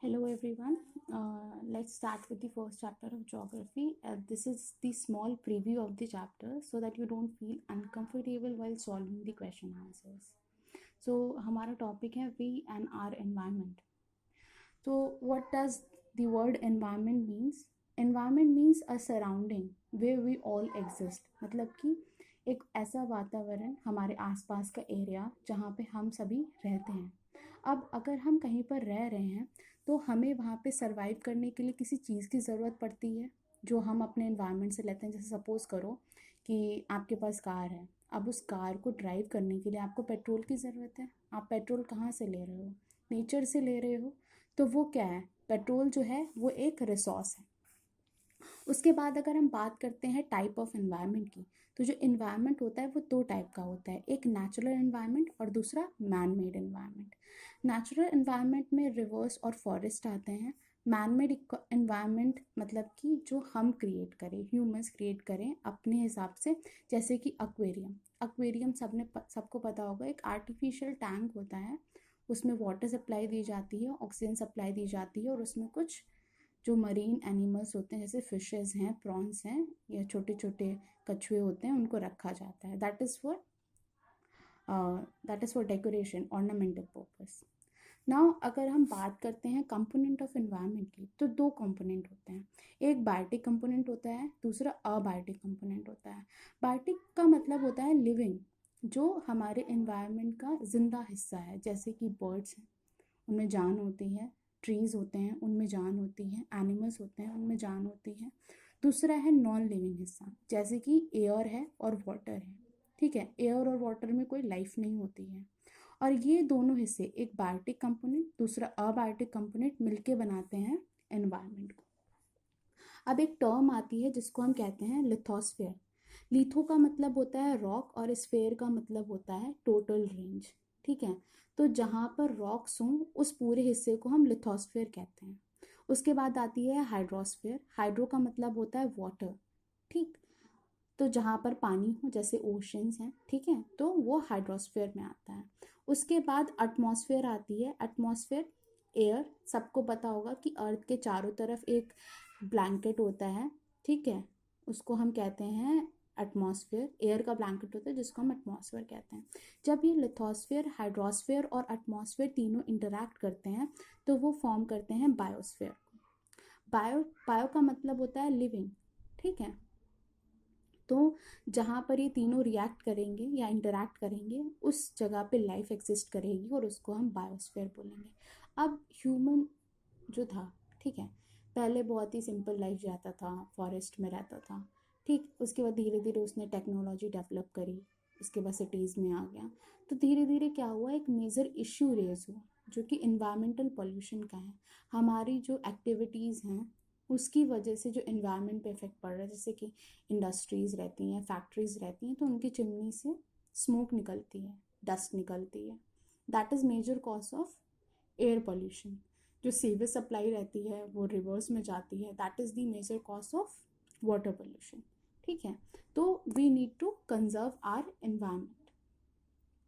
Hello everyone. Let's start with the first chapter of geography. This is the small preview of the chapter so that you don't feel uncomfortable while solving the question answers. So हमारा topic है we and our environment. So what does the word environment means? Environment means a surrounding where we all exist. मतलब कि एक ऐसा वातावरण हमारे आसपास का एरिया जहाँ पे हम सभी रहते हैं. अब अगर हम कहीं पर रह रहे हैं तो हमें वहाँ पे सरवाइव करने के लिए किसी चीज़ की ज़रूरत पड़ती है जो हम अपने इन्वायरमेंट से लेते हैं. जैसे सपोज़ करो कि आपके पास कार है. अब उस कार को ड्राइव करने के लिए आपको पेट्रोल की ज़रूरत है. आप पेट्रोल कहाँ से ले रहे हो? नेचर से ले रहे हो. तो वो क्या है? पेट्रोल जो है वो एक रिसोर्स है. उसके बाद अगर हम बात करते हैं टाइप ऑफ एनवायरनमेंट की, तो जो एनवायरनमेंट होता है वो दो टाइप का होता है. एक नेचुरल एनवायरनमेंट और दूसरा man made environment. Natural environment में रिवर्स और फॉरेस्ट आते हैं. मैन मेड एनवायरनमेंट मतलब कि जो हम क्रिएट करें, ह्यूमंस क्रिएट करें अपने हिसाब से. जैसे कि एक्वेरियम. एक्वेरियम सबको पता होगा, एक आर्टिफिशियल टैंक होता है. उसमें वाटर सप्लाई दी जाती है, ऑक्सीजन सप्लाई दी जाती है और उसमें कुछ जो मरीन एनिमल्स होते हैं जैसे फिशेस हैं, प्रॉन्स हैं या छोटे छोटे कछुए होते हैं, उनको रखा जाता है. That is for decoration, ornamental purpose. Now अगर हम बात करते हैं कंपोनेंट ऑफ एनवायरनमेंट की, तो दो कंपोनेंट होते हैं. एक बायोटिक कंपोनेंट होता है, दूसरा अबायोटिक कंपोनेंट होता है. बायोटिक का मतलब होता है लिविंग, जो हमारे एनवायरनमेंट का जिंदा हिस्सा है. जैसे कि बर्ड्स हैं, उनमें जान होती है. ट्रीज़ होते हैं, उनमें जान होती है. एनिमल्स होते हैं, उनमें जान होती है. दूसरा है नॉन लिविंग हिस्सा, जैसे कि एयर है और वाटर है. ठीक है, एयर और वाटर में कोई लाइफ नहीं होती है. और ये दोनों हिस्से, एक बायोटिक कंपोनेंट दूसरा अबायोटिक कंपोनेंट, मिलके बनाते हैं एनवायरनमेंट को. अब एक टर्म आती है जिसको हम कहते हैं लिथोस्फेयर. लिथो का मतलब होता है रॉक और स्फेयर का मतलब होता है टोटल रेंज. ठीक है, तो जहाँ पर रॉक्स हों उस पूरे हिस्से को हम लिथोस्फेयर कहते हैं. उसके बाद आती है हाइड्रोस्फेयर. हाइड्रो का मतलब होता है वाटर. ठीक, तो जहाँ पर पानी हो जैसे ओशंस हैं, ठीक है, तो वो हाइड्रोस्फेयर में आता है. उसके बाद एटमॉस्फेयर आती है. एटमॉस्फेयर एयर, सबको पता होगा कि अर्थ के चारों तरफ एक ब्लैंकेट होता है. ठीक है, उसको हम कहते हैं एटमॉस्फेयर. एयर का ब्लैंकेट होता है जिसको हम एटमॉस्फेयर कहते हैं. जब ये लिथोस्फेयर, हाइड्रोस्फेयर और एटमॉस्फेयर तीनों इंटरैक्ट करते हैं तो वो फॉर्म करते हैं बायोस्फेयर. बायो का मतलब होता है लिविंग. ठीक है, तो जहाँ पर ये तीनों रिएक्ट करेंगे या इंटरैक्ट करेंगे उस जगह पे लाइफ एग्जिस्ट करेगी और उसको हम बायोस्फीयर बोलेंगे. अब ह्यूमन जो था, ठीक है, पहले बहुत ही सिंपल लाइफ जाता था, फॉरेस्ट में रहता था. ठीक, उसके बाद धीरे धीरे उसने टेक्नोलॉजी डेवलप करी, उसके बाद सिटीज़ में आ गया. तो धीरे धीरे क्या हुआ, एक मेजर इश्यू रेज हुआ जो कि इन्वायरमेंटल पोल्यूशन का है. हमारी जो एक्टिविटीज़ हैं उसकी वजह से जो इन्वायरमेंट पे इफेक्ट पड़ रहा है, जैसे कि इंडस्ट्रीज़ रहती हैं, फैक्ट्रीज़ रहती हैं, तो उनकी चिमनी से स्मोक निकलती है, डस्ट निकलती है. That is major cause of air pollution. जो सीवेज सप्लाई रहती है वो रिवर्स में जाती है. That is the major cause of water pollution. ठीक है, तो we need to conserve our environment.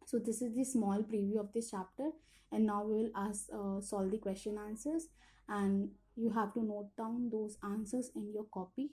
So this is the small preview of this chapter, and now we will solve the question answers, and you have to note down those answers in your copy